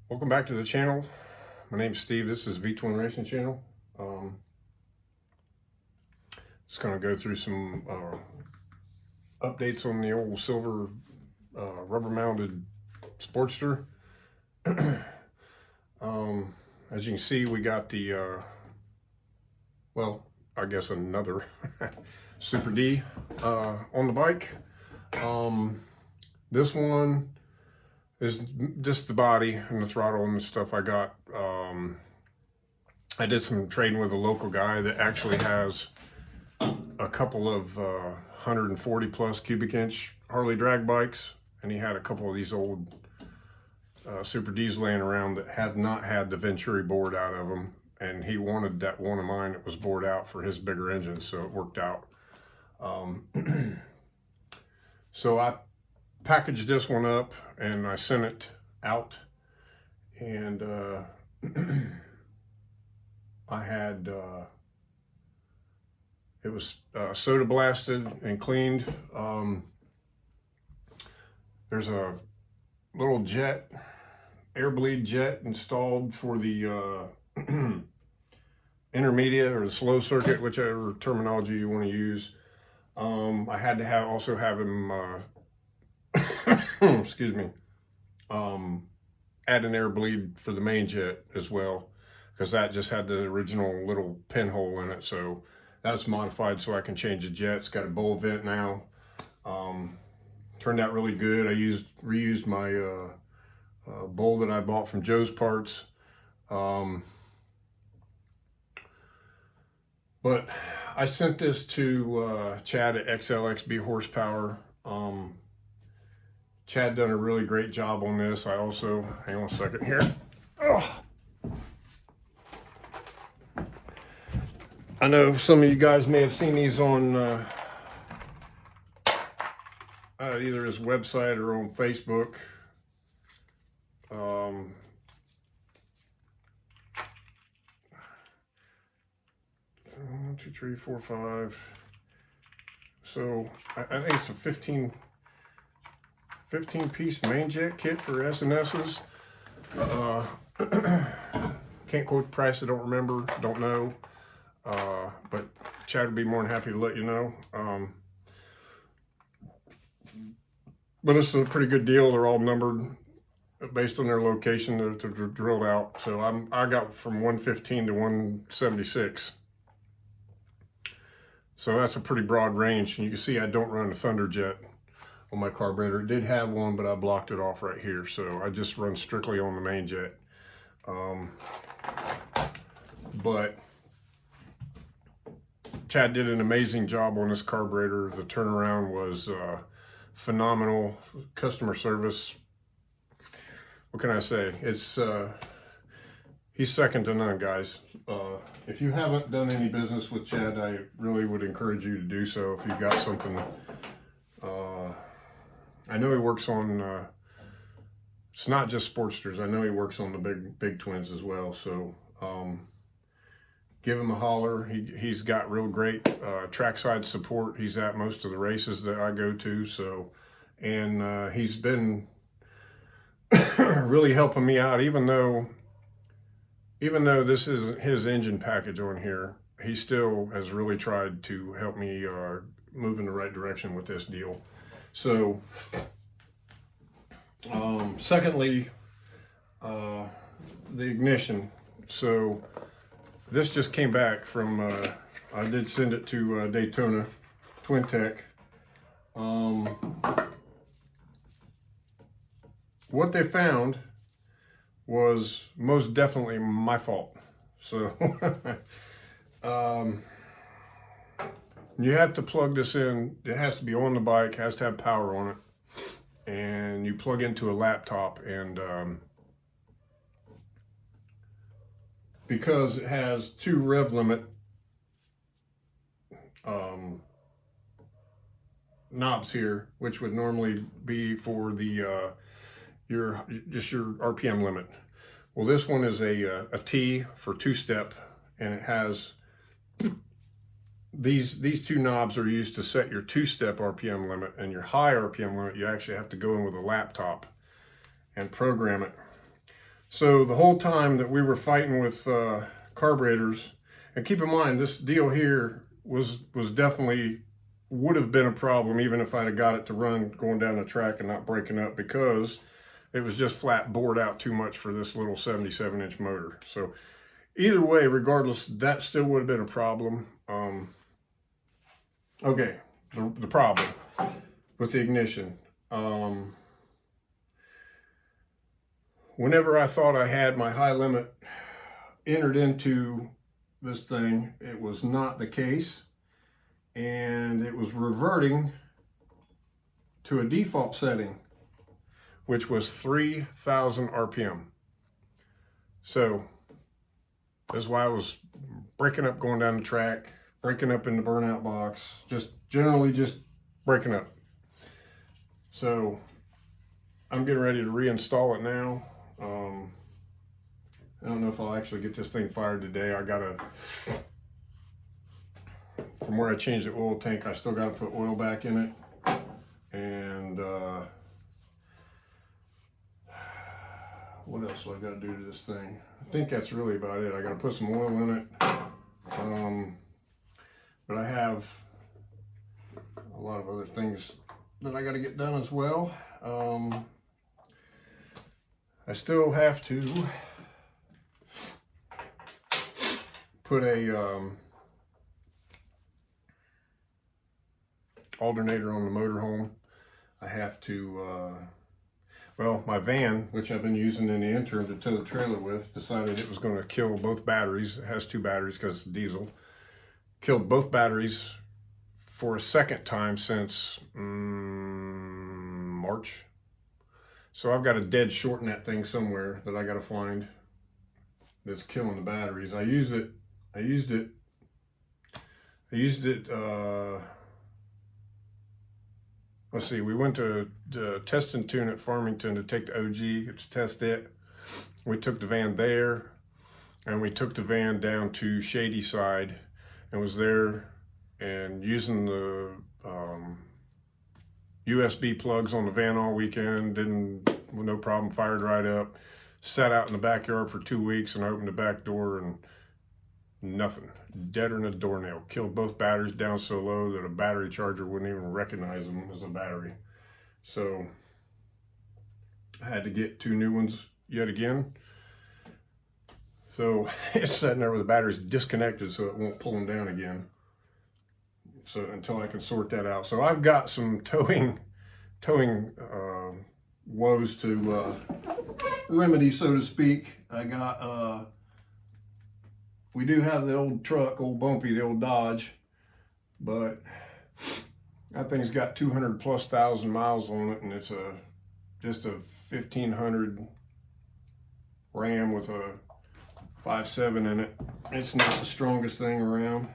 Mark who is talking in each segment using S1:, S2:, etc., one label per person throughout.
S1: Welcome back to the channel. My name's Steve. This is V-Twin Racing Channel. Just going to go through some updates on the old silver rubber mounted Sportster. As you can see, we got the well, I guess another Super D on the bike. This one is just the body and the throttle and the stuff I got. I did some trading with a local guy that actually has a couple of 140 plus cubic inch Harley drag bikes, and he had a couple of these old Super Ds laying around that had not had the Venturi board out of them, and he wanted that one of mine that was bored out for his bigger engine, so it worked out. So I packaged this one up and I sent it out, and I had it was soda blasted and cleaned. There's a little jet, air bleed jet installed for the intermediate or the slow circuit, whichever terminology you want to use. I had to also have him excuse me, add an air bleed for the main jet as well, because that just had the original little pinhole in it. So that's modified so I can change the jet. It's got a bowl vent now. Turned out really good. I reused my bowl that I bought from Joe's Parts. But I sent this to Chad at XLXB Horsepower. Chad done a really great job on this. I also, hang on a second here. Oh. I know some of you guys may have seen these on either his website or on Facebook. 1, 2, 3, 4, 5. So I think it's a 15 piece main jet kit for S&S's. Can't quote the price, I don't remember, don't know. But Chad would be more than happy to let you know. But this is a pretty good deal. They're all numbered based on their location. They're drilled out. So I got from 115 to 176. So that's a pretty broad range. And you can see I don't run a Thunderjet on my carburetor. It did have one, but I blocked it off right here. So I just run strictly on the main jet. But Chad did an amazing job on this carburetor. The turnaround was phenomenal. Customer service, what can I say? It's he's second to none, guys. If you haven't done any business with Chad, I really would encourage you to do so. If you've got something, I know he works on, it's not just Sportsters. I know he works on the big twins as well. So give him a holler. He's got real great trackside support. He's at most of the races that I go to. So, and he's been really helping me out, even though this isn't his engine package on here. He still has really tried to help me move in the right direction with this deal. So, secondly, the ignition. So this just came back from, I did send it to Daytona Twin Tech. What they found was most definitely my fault. So you have to plug this in. It has to be on the bike, has to have power on it. And you plug into a laptop, and because it has 2 rev limit knobs here, which would normally be for the your RPM limit. Well, this one is a T for 2-step, and it has these 2 knobs are used to set your 2-step RPM limit, and your high RPM limit you actually have to go in with a laptop and program it. So the whole time that we were fighting with carburetors, and keep in mind, this deal here was definitely would have been a problem even if I'd have got it to run going down the track and not breaking up, because it was just flat bored out too much for this little 77-inch motor. So either way, regardless, that still would have been a problem. Okay, the problem with the ignition. Whenever I thought I had my high limit entered into this thing, it was not the case, and it was reverting to a default setting, which was 3,000 RPM. So that's why I was breaking up going down the track, breaking up in the burnout box, just generally just breaking up. So I'm getting ready to reinstall it now. I don't know if I'll actually get this thing fired today. I gotta, from where I changed the oil tank, I still gotta put oil back in it. And what else do I gotta do to this thing? I think that's really about it. I gotta put some oil in it. But I have a lot of other things that I gotta get done as well. I still have to put a alternator on the motorhome. I have to, well, my van, which I've been using in the interim to tow the trailer with, decided it was going to kill both batteries. It has two batteries because it's diesel. Killed both batteries for a second time since March. So I've got a dead short in that thing somewhere that I got to find that's killing the batteries. I used it, let's see, we went to Test and Tune at Farmington to take the OG to test it. We took the van there, and we took the van down to Shady Side and was there and using the USB plugs on the van all weekend, no problem, fired right up. Sat out in the backyard for 2 weeks and opened the back door and nothing, deader than a doornail. Killed both batteries down so low that a battery charger wouldn't even recognize them as a battery. So I had to get two new ones yet again. So it's sitting there with the batteries disconnected so it won't pull them down again. So until I can sort that out. So I've got some towing woes to remedy, so to speak. I got, we do have the old truck, old Bumpy, the old Dodge, but that thing's got 200,000+ miles on it, and it's just a 1500 Ram with a 5.7 in it. It's not the strongest thing around.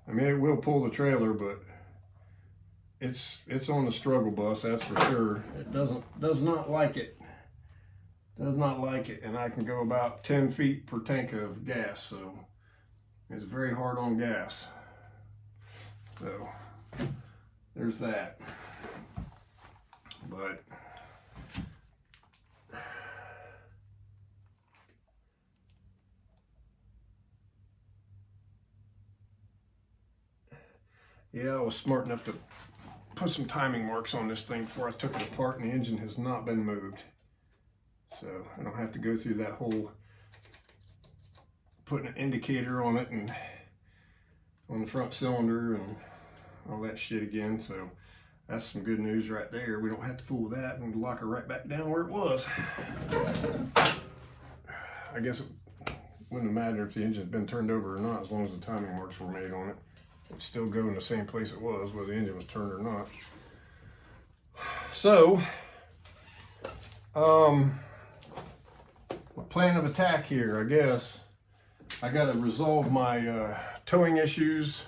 S1: I mean, it will pull the trailer, but it's on the struggle bus, that's for sure. It does not like it. Does not like it, and I can go about 10 feet per tank of gas, so it's very hard on gas. So there's that. But yeah, I was smart enough to put some timing marks on this thing before I took it apart, and the engine has not been moved. So I don't have to go through that whole putting an indicator on it and on the front cylinder and all that shit again. So that's some good news right there. We don't have to fool with that and lock her right back down where it was. I guess it wouldn't matter if the engine's been turned over or not, as long as the timing marks were made on it. It'd still go in the same place it was, whether the engine was turned or not. So, plan of attack here, I guess. I got to resolve my towing issues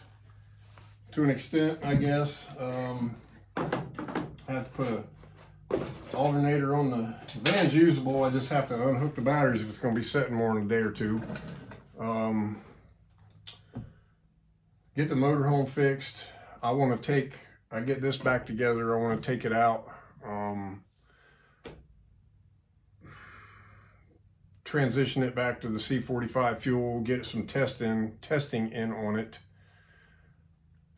S1: to an extent, I guess. I have to put a alternator on the van's usable. I just have to unhook the batteries if it's going to be sitting more in a day or two. Get the motorhome fixed. I get this back together. I want to take it out. transition it back to the C45 fuel, get some testing in on it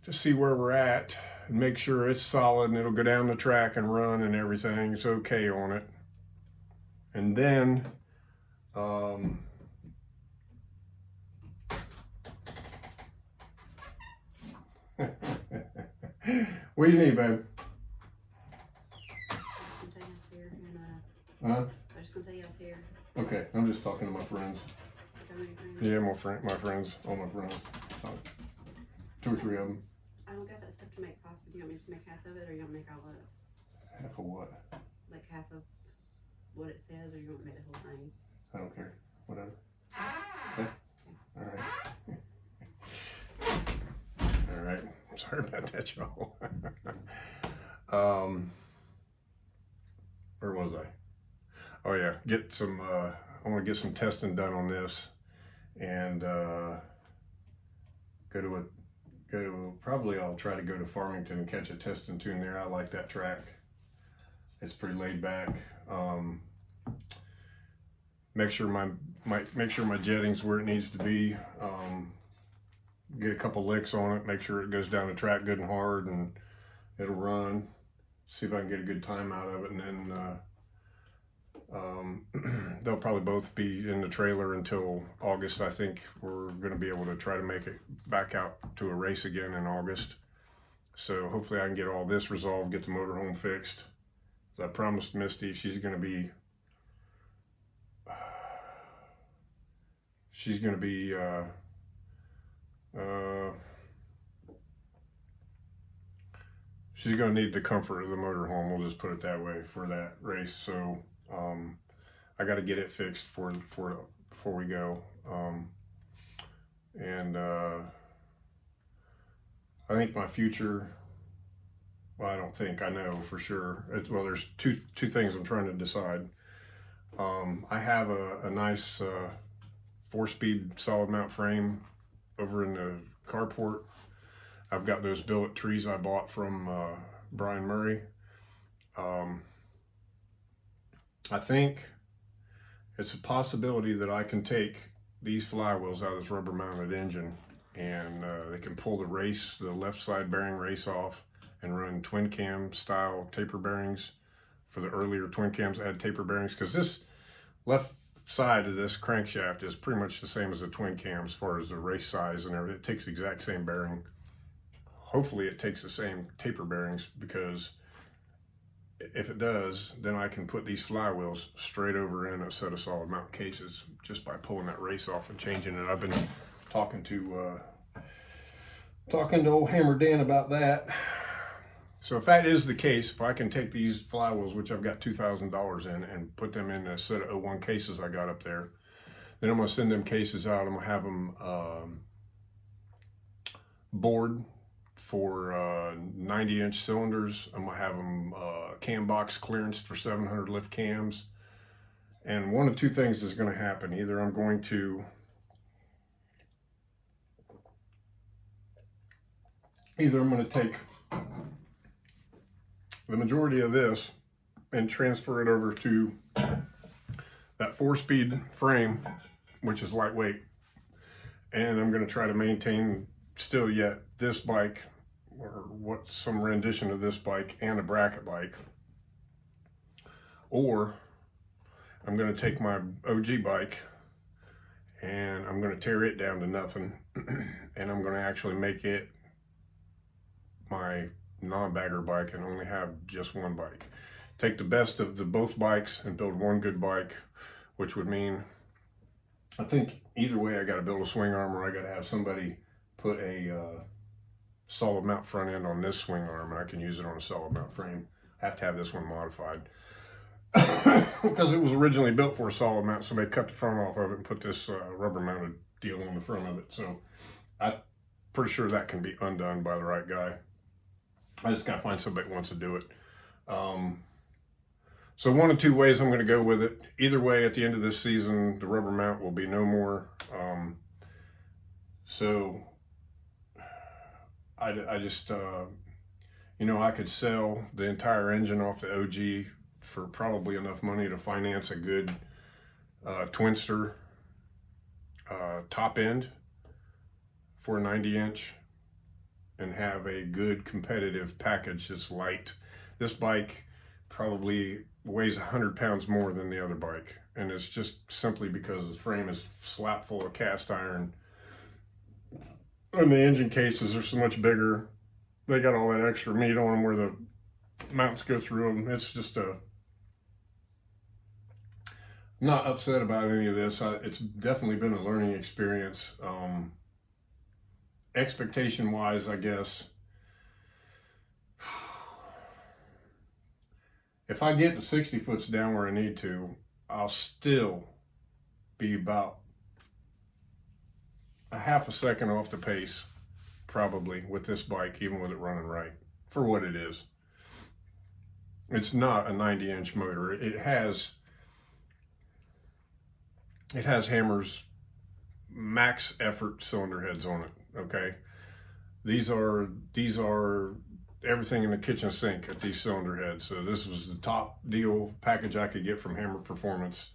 S1: to see where we're at and make sure it's solid and it'll go down the track and run and everything's okay on it. And then what do you need, babe? Huh?
S2: I was gonna tell you I was here.
S1: Okay, I'm just talking to my friends. Yeah, my friends, all my friends. 2 or 3 of them.
S2: I don't got that stuff to make pasta. Do you want me to make half of it, or you want me to make all of it?
S1: Half of what?
S2: Like half of what it says, or you want me to make the whole thing?
S1: I don't care. Whatever. Okay. All right. All right. Sorry about that, y'all. Where was I? Oh yeah, get some. I want to get some testing done on this, and probably I'll try to go to Farmington and catch a testing tune there. I like that track. It's pretty laid back. Make sure my jetting's where it needs to be. Get a couple licks on it. Make sure it goes down the track good and hard, and it'll run. See if I can get a good time out of it, and then they'll probably both be in the trailer until August. I think we're going to be able to try to make it back out to a race again in August. So hopefully I can get all this resolved, get the motorhome fixed. I promised Misty she's going to be she's going to need the comfort of the motorhome, we'll just put it that way, for that race. So I got to get it fixed before we go. I think my future, well, I don't think, I know for sure. Well, there's two things I'm trying to decide. I have a nice 4-speed solid mount frame over in the carport. I've got those billet trees I bought from Brian Murray. I think it's a possibility that I can take these flywheels out of this rubber mounted engine, and they can pull the left side bearing race off, and run twin cam style taper bearings. For the earlier twin cams that had taper bearings, because this left side of this crankshaft is pretty much the same as a twin cam as far as the race size and everything. It takes the exact same bearing. Hopefully it takes the same taper bearings, because if it does, then I can put these flywheels straight over in a set of solid mount cases just by pulling that race off and changing it. I've been talking to old Hammer Dan about that. So if that is the case, if I can take these flywheels, which I've got $2,000 in, and put them in a set of 01 cases I got up there, then I'm going to send them cases out. I'm going to have them bored for 90-inch cylinders. I'm going to have them cam box clearance for 700 lift cams. And one of two things is going to happen. Either I'm going to take the majority of this and transfer it over to that 4-speed frame, which is lightweight, and I'm going to try to maintain still yet this bike, or some rendition of this bike, and a bracket bike. Or I'm going to take my OG bike and I'm going to tear it down to nothing, and I'm going to actually make it my non-bagger bike and only have just one bike. Take the best of both bikes and build one good bike, which would mean, I think either way, I got to build a swing arm, or I got to have somebody put a solid mount front end on this swing arm, and I can use it on a solid mount frame. I have to have this one modified because it was originally built for a solid mount. Somebody cut the front off of it and put this rubber mounted deal on the front of it. So I'm pretty sure that can be undone by the right guy. I just got to find somebody who wants to do it. So one of two ways I'm going to go with it. Either way, at the end of this season, the rubber mount will be no more. So I just, I could sell the entire engine off the OG for probably enough money to finance a good Twinster top end for a 90-inch and have a good competitive package that's light. This bike probably weighs 100 pounds more than the other bike, and it's just simply because the frame is slap full of cast iron and the engine cases are so much bigger. They got all that extra meat on them where the mounts go through them. It's just not upset about any of this. It's definitely been a learning experience. Expectation wise, I guess, if I get the 60 foots down where I need to, I'll still be about a half a second off the pace, probably, with this bike, even with it running right, for what it is. It's not a 90-inch motor. It has Hammer's max effort cylinder heads on it, okay? These are everything in the kitchen sink at these cylinder heads. So this was the top deal package I could get from Hammer Performance.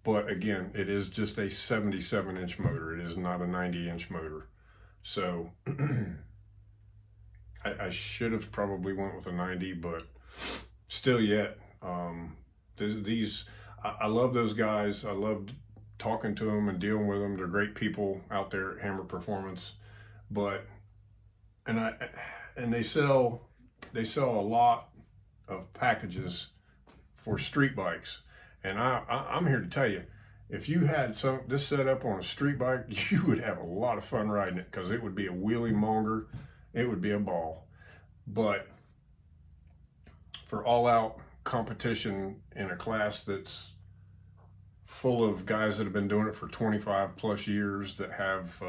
S1: But again, it is just a 77-inch motor. It is not a 90-inch motor. So I should have probably went with a 90, but still yet, I love those guys. I loved talking to them and dealing with them. They're great people out there at Hammer Performance. But, and they sell a lot of packages for street bikes. And I'm here to tell you, if you had this set up on a street bike, you would have a lot of fun riding it, because it would be a wheelie monger. It would be a ball. But for all-out competition in a class that's full of guys that have been doing it for 25 plus years, that have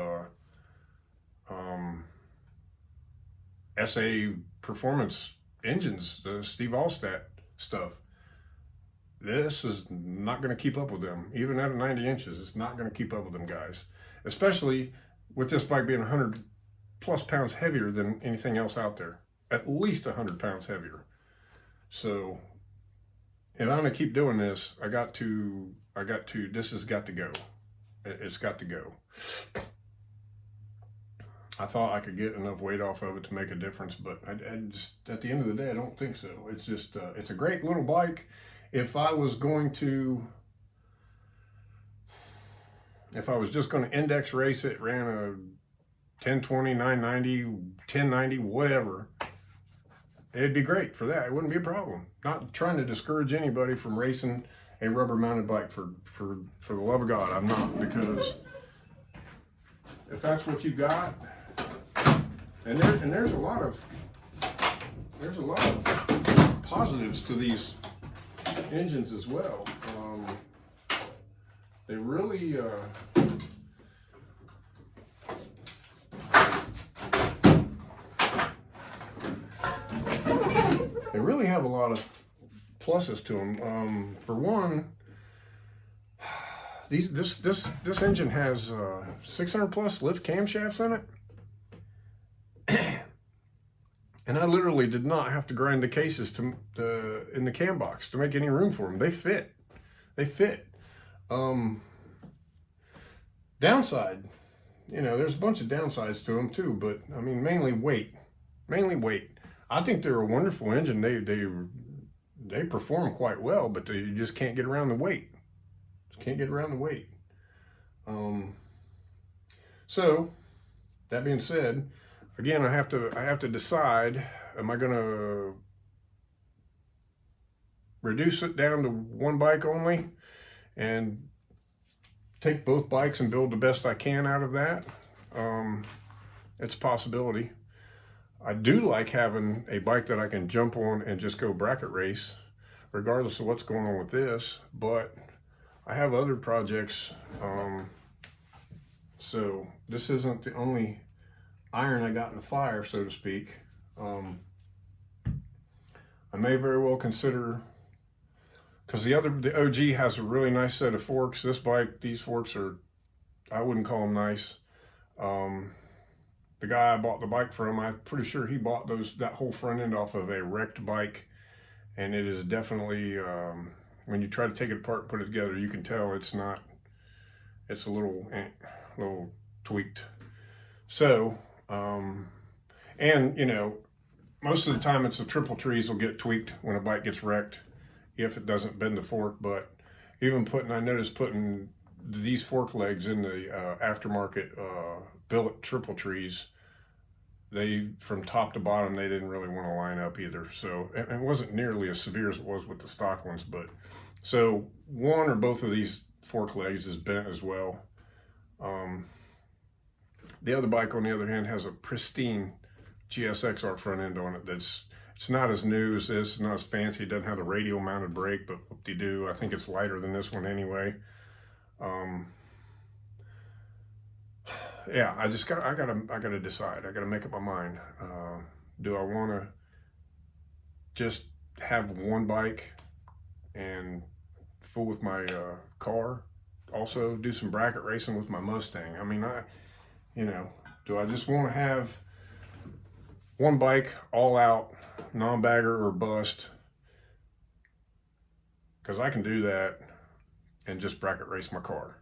S1: SA performance engines, the Steve Allstat stuff, this is not going to keep up with them. Even at 90 inches, it's not going to keep up with them guys, especially with this bike being 100 plus pounds heavier than anything else out there, at least 100 pounds heavier. So if I'm going to keep doing this, this has got to go. It's got to go. I thought I could get enough weight off of it to make a difference, but I just, at the end of the day, I don't think so. It's just, it's a great little bike. If I was just going to index race it, ran a 1020, 990, 1090, whatever, it'd be great for that. It wouldn't be a problem. Not trying to discourage anybody from racing a rubber mounted bike, for the love of God. I'm not, because if that's what you got, and there's a lot of positives to these engines as well. They really have a lot of pluses to them. For one, this engine has 600 plus lift camshafts in it. And I literally did not have to grind the cases in the cam box to make any room for them. They fit. Downside, there's a bunch of downsides to them too, but I mean, mainly weight. I think they're a wonderful engine. They perform quite well, but you just can't get around the weight. So that being said, again, I have to decide, am I going to reduce it down to one bike only and take both bikes and build the best I can out of that? It's a possibility. I do like having a bike that I can jump on and just go bracket race, regardless of what's going on with this, but I have other projects, so this isn't the only iron I got in the fire, so to speak. I may very well consider, because the OG has a really nice set of forks. These forks are, I wouldn't call them nice. The guy I bought the bike from, I'm pretty sure he bought that whole front end off of a wrecked bike, and it is definitely when you try to take it apart and put it together, you can tell it's not, it's a little tweaked. So, and you know, most of the time it's the triple trees will get tweaked when a bike gets wrecked if it doesn't bend the fork. But even I noticed putting these fork legs in the aftermarket billet triple trees, they, from top to bottom, they didn't really want to line up either. So it wasn't nearly as severe as it was with the stock ones. But so one or both of these fork legs is bent as well. The other bike, on the other hand, has a pristine GSXR front end on it. It's not as new as this, it's not as fancy. It doesn't have the radial mounted brake, but whoop-de-doo, I think it's lighter than this one anyway. Yeah, I gotta decide. I gotta make up my mind. Do I want to just have one bike and fool with my car? Also do some bracket racing with my Mustang. I mean, do I just want to have one bike all out, non-bagger or bust? Because I can do that and just bracket race my car.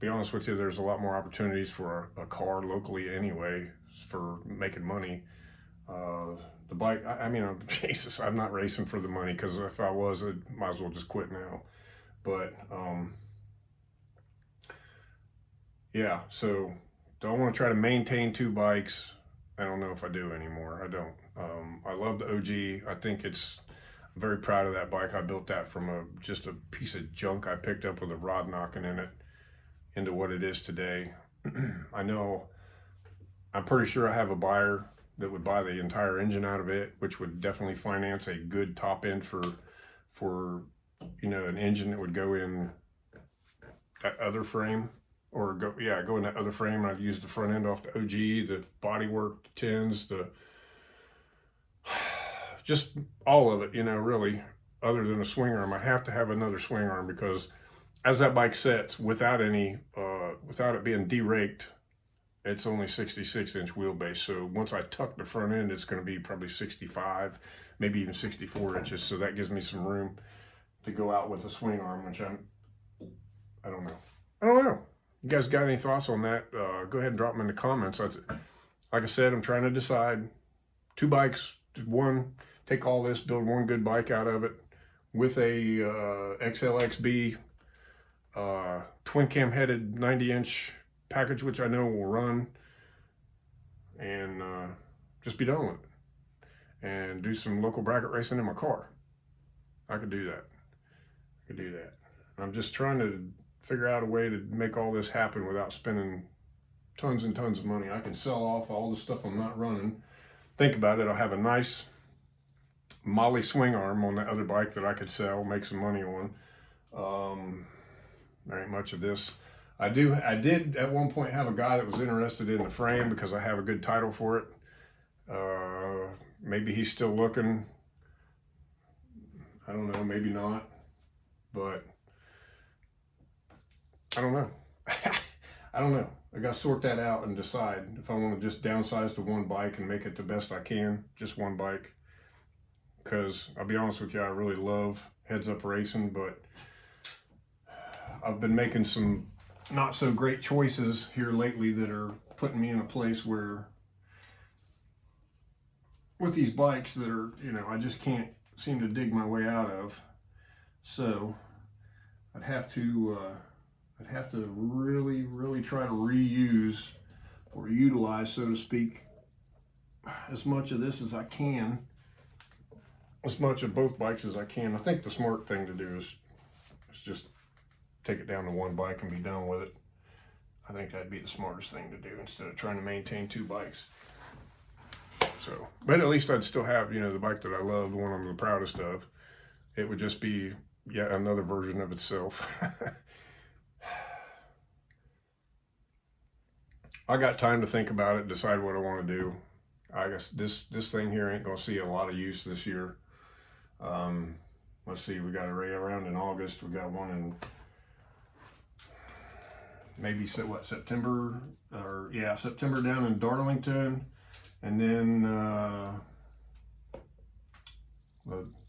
S1: Be honest with you, there's a lot more opportunities for a car locally anyway for making money. The bike, I mean, Jesus, I'm not racing for the money, because if I was, I might as well just quit now. But yeah, so do I want to try to maintain two bikes? I don't know if I do anymore. I don't. I love the OG. I think I'm very proud of that bike. I built that from just a piece of junk I picked up with a rod knocking in it into what it is today. I'm pretty sure I have a buyer that would buy the entire engine out of it, which would definitely finance a good top end for an engine that would go in that other frame, or go in that other frame. And I'd use the front end off the OG, the bodywork, the tins, just all of it, really, other than a swing arm. I have to have another swing arm, because as that bike sets, without it being deraked, it's only 66-inch wheelbase. So once I tuck the front end, it's going to be probably 65, maybe even 64 inches. So that gives me some room to go out with a swing arm, which I don't know. You guys got any thoughts on that? Go ahead and drop them in the comments. Like I said, I'm trying to decide. Two bikes, take all this, build one good bike out of it with a XLXB twin cam headed 90-inch package, which I know will run, and just be done with it, and do some local bracket racing in my car. I could do that. I'm just trying to figure out a way to make all this happen without spending tons and tons of money. I can sell off all the stuff I'm not running. Think about it, I'll have a nice Molly swing arm on that other bike that I could sell, make some money on. There ain't much of this. I did at one point have a guy that was interested in the frame, because I have a good title for it. Maybe he's still looking. I don't know, maybe not. But I don't know. I got to sort that out and decide if I want to just downsize to one bike and make it the best I can, just one bike. Because I'll be honest with you, I really love heads up racing, but I've been making some not so great choices here lately that are putting me in a place where, with these bikes that are, I just can't seem to dig my way out of. So I'd have to really, really try to reuse or utilize, so to speak, as much of this as I can, as much of both bikes as I can. I think the smart thing to do is just take it down to one bike and be done with it. I think that'd be the smartest thing to do, instead of trying to maintain two bikes. So, but at least I'd still have, the bike that I love, the one I'm the proudest of. It would just be yet another version of itself. I got time to think about it, decide what I want to do. I guess this thing here ain't gonna see a lot of use this year. Let's see, we got a race around in August. We got one in maybe September, September down in Darlington, and then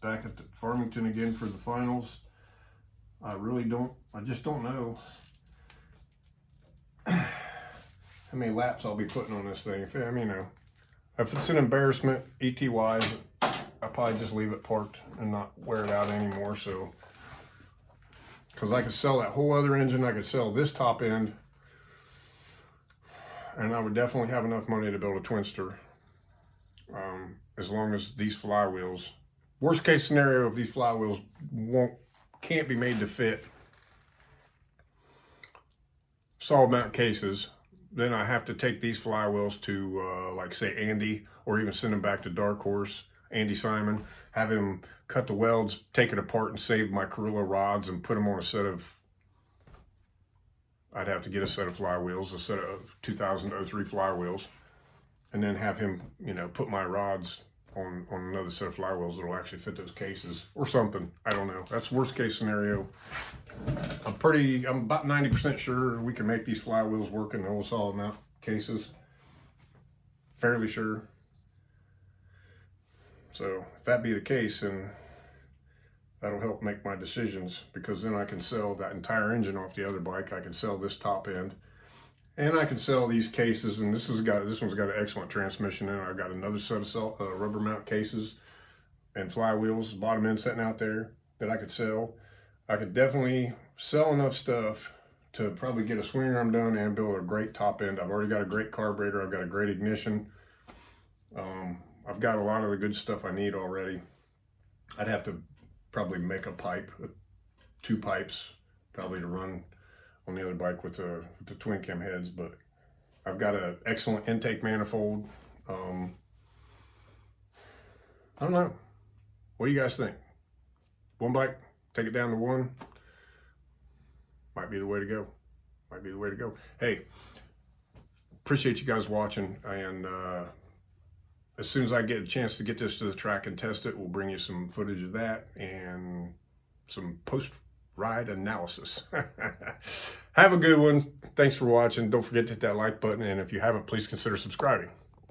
S1: back at Farmington again for the finals. I just don't know how many laps I'll be putting on this thing. If it's an embarrassment ET wise, I'll probably just leave it parked and not wear it out anymore. So, because I could sell that whole other engine, I could sell this top end, and I would definitely have enough money to build a Twinster. As long as these flywheels, worst case scenario, if these flywheels can't be made to fit solid mount cases, then I have to take these flywheels to like say Andy, or even send them back to Dark Horse, Andy Simon, have him cut the welds, take it apart and save my Carilla rods and put them on a set of, I'd have to get a set of flywheels, a set of 2003 flywheels, and then have him, put my rods on another set of flywheels that'll actually fit those cases or something. I don't know. That's worst case scenario. I'm about 90% sure we can make these flywheels work in the old solid mount cases. Fairly sure. So if that be the case, then that'll help make my decisions, because then I can sell that entire engine off the other bike. I can sell this top end, and I can sell these cases. And this one's got an excellent transmission in it. I've got another set of rubber mount cases and flywheels, bottom end sitting out there that I could sell. I could definitely sell enough stuff to probably get a swing arm done and build a great top end. I've already got a great carburetor. I've got a great ignition. I've got a lot of the good stuff I need already. I'd have to probably make a pipe, 2 pipes, probably to run on the other bike with the twin cam heads. But I've got an excellent intake manifold. I don't know. What do you guys think? One bike, take it down to 1. Might be the way to go. Might be the way to go. Hey, appreciate you guys watching, and as soon as I get a chance to get this to the track and test it, we'll bring you some footage of that and some post-ride analysis. Have a good one. Thanks for watching. Don't forget to hit that like button, and if you haven't, please consider subscribing.